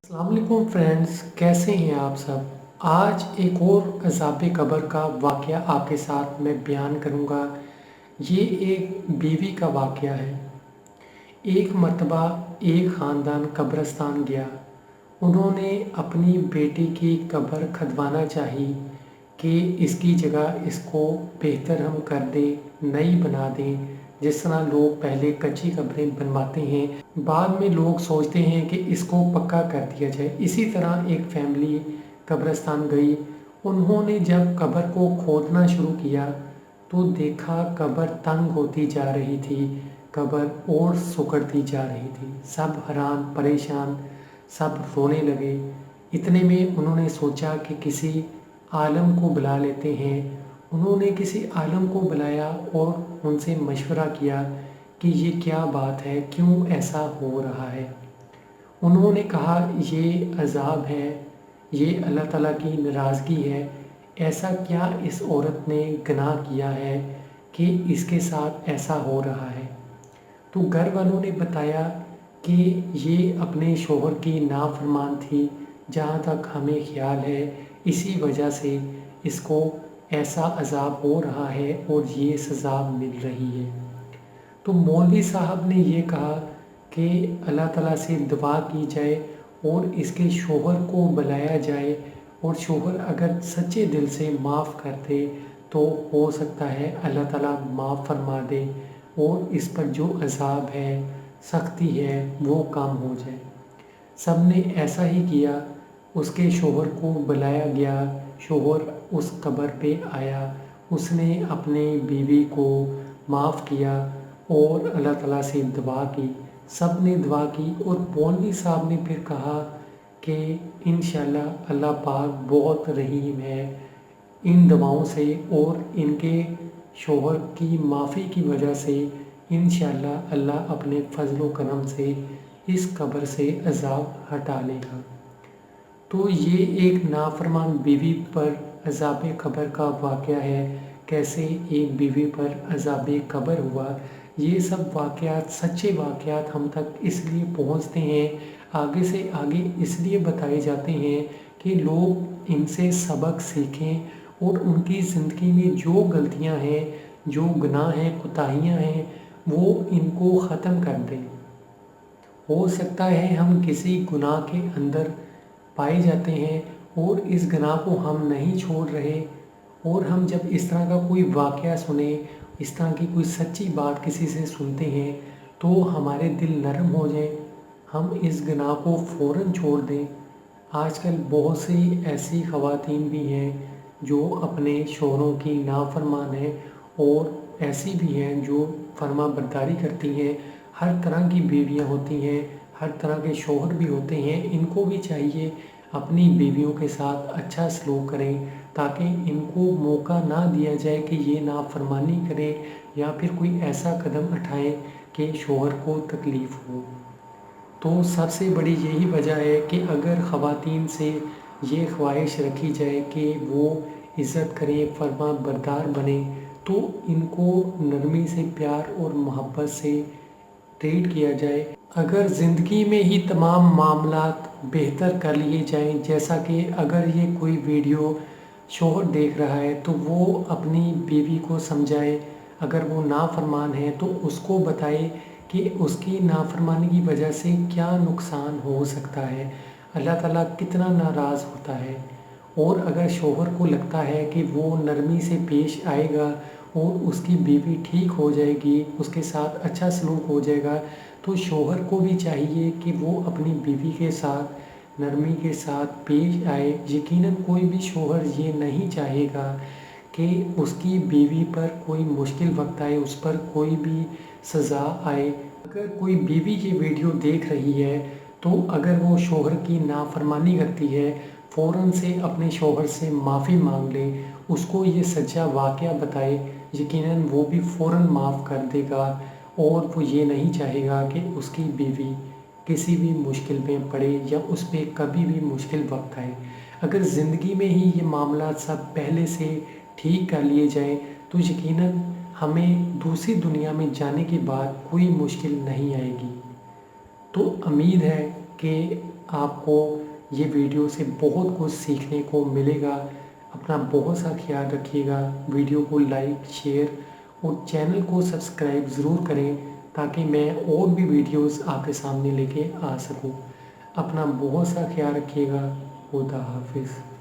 अस्सलाम वालेकुम फ्रेंड्स, कैसे हैं आप सब। आज एक और अज़ाब कब्र का वाक़या आपके साथ मैं बयान करूंगा। ये एक बीवी का वाक़या है। एक मर्तबा एक ख़ानदान कब्रिस्तान गया। उन्होंने अपनी बेटी की कब्र खदवाना चाही कि इसकी जगह इसको बेहतर हम कर दें, नई बना दें। जिस तरह लोग पहले कच्ची कब्रें बनवाते हैं, बाद में लोग सोचते हैं कि इसको पक्का कर दिया जाए। इसी तरह एक फैमिली कब्रिस्तान गई। उन्होंने जब कब्र को खोदना शुरू किया तो देखा कब्र तंग होती जा रही थी, कब्र और सिकुड़ती जा रही थी। सब हैरान परेशान, सब रोने लगे। इतने में उन्होंने सोचा कि किसी आलम को बुला लेते हैं। उन्होंने किसी आलम को बुलाया और उनसे मशवरा किया कि ये क्या बात है, क्यों ऐसा हो रहा है। उन्होंने कहा ये अज़ाब है, ये अल्लाह ताला की नाराज़गी है। ऐसा क्या इस औरत ने गुनाह किया है कि इसके साथ ऐसा हो रहा है। तो घर वालों ने बताया कि ये अपने शोहर की नाफरमान थी, जहाँ तक हमें ख्याल है इसी वजह से इसको ऐसा अज़ाब हो रहा है और ये सज़ा मिल रही है। तो मौलवी साहब ने ये कहा कि अल्लाह ताला से दुआ की जाए और इसके शोहर को बुलाया जाए, और शोहर अगर सच्चे दिल से माफ़ कर दे तो हो सकता है अल्लाह ताला माफ़ फरमा दे और इस पर जो अज़ाब है, सख्ती है, वो कम हो जाए। सब ने ऐसा ही किया। उसके शोहर को बुलाया गया। शोहर उस कब्र पे आया। उसने अपने बीवी को माफ़ किया और अल्लाह ताला से दुआ की। सब ने दुआ की और मौलवी साहब ने फिर कहा कि इंशाल्लाह अल्लाह पाक बहुत रहीम है। इन दुआओं से और इनके शोहर की माफ़ी की वजह से इंशाल्लाह अल्लाह अपने फजल व करम से इस कब्र से अज़ाब हटा लेगा। तो ये एक नाफरमान बीवी पर अज़ाब कब्र का वाक़या है। कैसे एक बीवी पर अज़ाब कब्र हुआ। ये सब वाक़यात, सच्चे वाक़यात हम तक इसलिए पहुँचते हैं, आगे से आगे इसलिए बताए जाते हैं कि लोग इनसे सबक सीखें और उनकी ज़िंदगी में जो गलतियाँ हैं, जो गुनाह हैं, कोताहियाँ हैं, वो इनको ख़त्म कर दें। हो सकता है हम किसी गुनाह के अंदर पाए जाते हैं और इस गुनाह को हम नहीं छोड़ रहे, और हम जब इस तरह का कोई वाक़या सुने, इस तरह की कोई सच्ची बात किसी से सुनते हैं तो हमारे दिल नरम हो जाए, हम इस गुनाह को फ़ौरन छोड़ दें। आजकल बहुत सी ऐसी ख़वातीन भी हैं जो अपने शौहरों की नाफरमान हैं, और ऐसी भी हैं जो फर्मा बरदारी करती हैं। हर तरह की बीवियां होती हैं, हर तरह के शौहर भी होते हैं। इनको भी चाहिए अपनी बीवियों के साथ अच्छा सलूक करें, ताकि इनको मौका ना दिया जाए कि ये नाफरमानी करें या फिर कोई ऐसा कदम उठाएं कि शौहर को तकलीफ़ हो। तो सबसे बड़ी यही वजह है कि अगर ख़वातीन से ये ख्वाहिश रखी जाए कि वो इज़्ज़त करें, फर्मा बरदार बने, तो इनको नरमी से, प्यार और मोहब्बत से ट्रीट किया जाए। अगर ज़िंदगी में ही तमाम मामलात बेहतर कर लिए जाएं, जैसा कि अगर ये कोई वीडियो शौहर देख रहा है तो वो अपनी बीवी को समझाए, अगर वो नाफरमान है तो उसको बताए कि उसकी नाफरमानी की वजह से क्या नुकसान हो सकता है, अल्लाह ताला कितना नाराज़ होता है। और अगर शौहर को लगता है कि वो नरमी से पेश आएगा और उसकी बीवी ठीक हो जाएगी, उसके साथ अच्छा सलूक हो जाएगा, तो शौहर को भी चाहिए कि वो अपनी बीवी के साथ नरमी के साथ पेश आए। यकीनन कोई भी शौहर ये नहीं चाहेगा कि उसकी बीवी पर कोई मुश्किल वक्त आए, उस पर कोई भी सज़ा आए। अगर कोई बीवी ये वीडियो देख रही है तो अगर वो शौहर की नाफरमानी करती है, फ़ौरन से अपने शौहर से माफ़ी मांग ले, उसको ये सच्चा वाक़या बताए। यकीनन वो भी फ़ौरन माफ़ कर देगा और वो ये नहीं चाहेगा कि उसकी बीवी किसी भी मुश्किल में पड़े या उस पर कभी भी मुश्किल वक्त आए। अगर ज़िंदगी में ही ये मामला सब पहले से ठीक कर लिए जाएँ तो यकीनन हमें दूसरी दुनिया में जाने के बाद कोई मुश्किल नहीं आएगी। तो उम्मीद है कि آپ کو یہ ویڈیو سے بہت کچھ سیکھنے کو ملے گا۔ اپنا بہت سا خیال رکھیے گا، ویڈیو کو لائک شیئر اور چینل کو سبسکرائب ضرور کریں تاکہ میں اور بھی ویڈیوز آپ کے سامنے لے کے آ سکوں۔ اپنا بہت سا خیال رکھیے گا۔ خدا حافظ۔